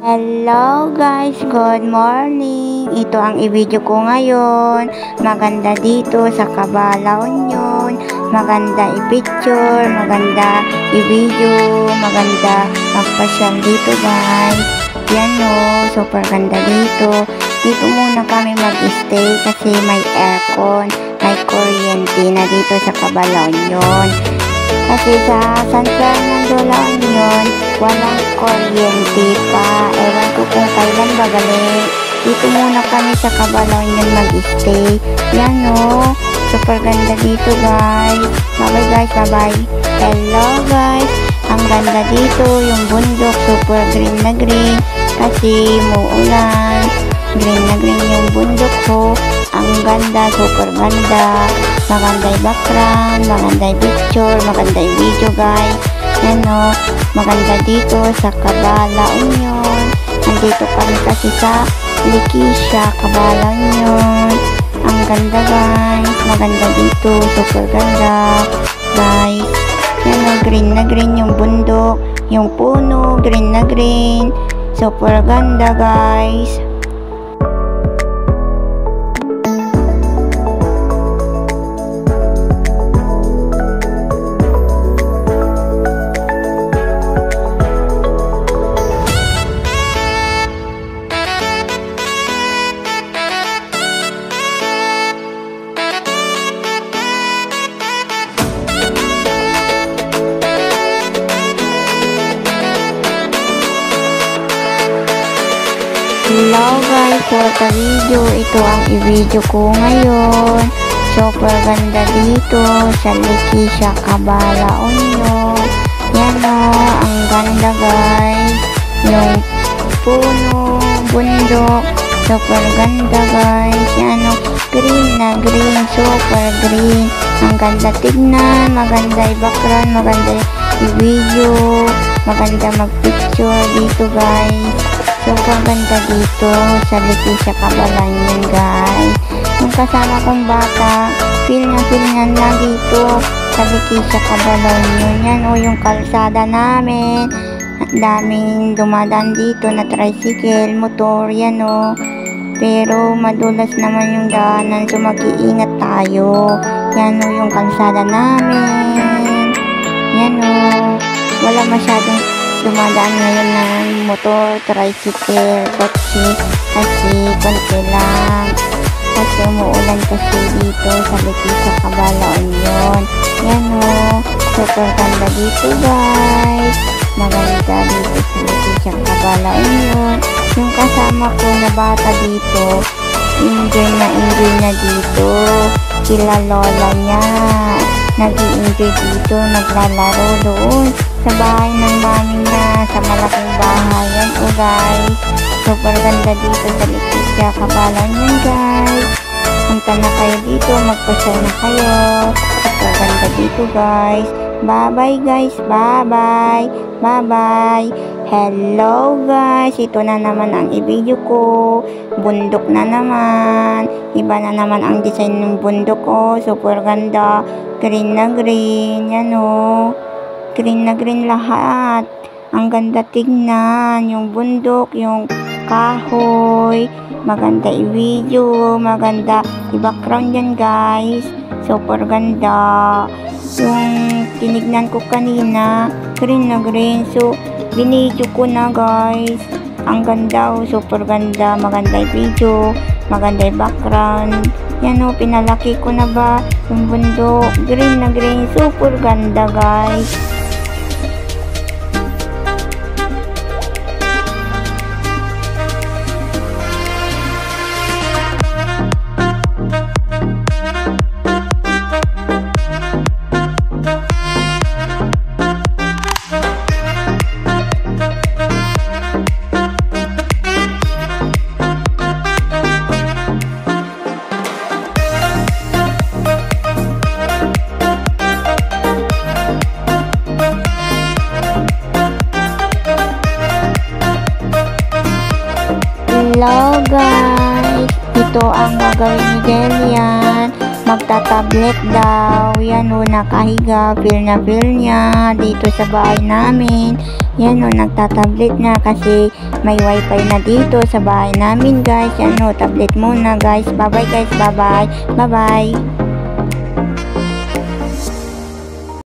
Hello guys, good morning. Ito ang i-video ko ngayon. Maganda dito sa Cabalaw Union. Maganda i-picture, maganda i-video, maganda magpasyal dito guys. Yan o, super ganda dito. Dito muna kami mag-stay kasi may aircon, may kuryente na dito sa Cabalaw Union. Kasi sa San Fernando La Union, walang kuryente pa. Ewan ko kung kailan babalik. Dito muna kami sa Cabalaw Union mag-stay. Yan o, super ganda dito guys. Bye guys, bye. Hello guys, ang ganda dito. Yung bundok, super green na green. Kasi muulan. Green na green yung bundok ko. Ang ganda, super ganda. Maganda yung background, maganda yung picture, maganda yung video guys. Yan o, maganda dito sa Cabalaw Union. Nandito kami kasi sa Lequisha, Cabalaw Union. Ang ganda guys, maganda dito, super ganda guys. Yan o, green na green yung bundok, yung puno, green na green. Super ganda guys. Hello guys, for the video, ito ang i-video ko ngayon. Super ganda dito sa Lequisha, Cabalaw Union. Yan o, ang ganda guys. Yung puno, bundok, super ganda guys. Yan o, green na green, super green. Ang ganda tignan, maganda yung background, maganda yung video, maganda mag-picture dito guys. Super ganda dito sa Lequisha, Cabalaw Union guys. Yung kasama kong bata, feel na lang dito sa Lequisha, Cabalaw Union. Yan o, yung kalsada namin. Daming dumadaan dito na tricycle, motor, yan o. Pero madulas naman yung daanan, so mag-iingat tayo. Yan o, yung kalsada namin. Yan o, wala masyadong dumadaan ngayon ng motor, tricycle, kotse kasi konti lang kasi umuulan kasi dito sa Lequisha, Cabalaw Union. Yan o, super ganda dito guys, maganda dito sa Lequisha, Cabalaw Union. Yung kasama ko na bata dito, enjoy na dito. Sila lola niya nag-i-enjoy dito, naglalaro doon sa bahay ng mami niya, sa malaking bahay. Yan o guys, super ganda dito sa Lequisha, Cabalaw Union guys. Punta na kayo dito, magpasyal na kayo. Super ganda dito guys. Bye guys, bye. Hello guys, ito na naman ang i-video ko. Bundok na naman, iba na naman ang design ng bundok ko. Super ganda, green na green. Yan o, green na green lahat. Ang ganda tignan, yung bundok, yung kahoy. Maganda i-video, maganda i-background yan guys. Super ganda. Yung tinignan ko kanina, green na green, so binidyo ko na guys. Ang ganda o, super ganda, maganda i-video, maganda i-background. Yan o, pinalaki ko na ba yung bundok, green na green, super ganda guys. Hello guys, ito ang gagawin ni Delian. Magta-tablet daw. Yan o, nakahiga, feel niya dito sa bahay namin. Yan o, nagtatablet na kasi may wifi na dito sa bahay namin guys. Yan o, tablet muna guys. Bye bye guys, bye bye. Bye bye.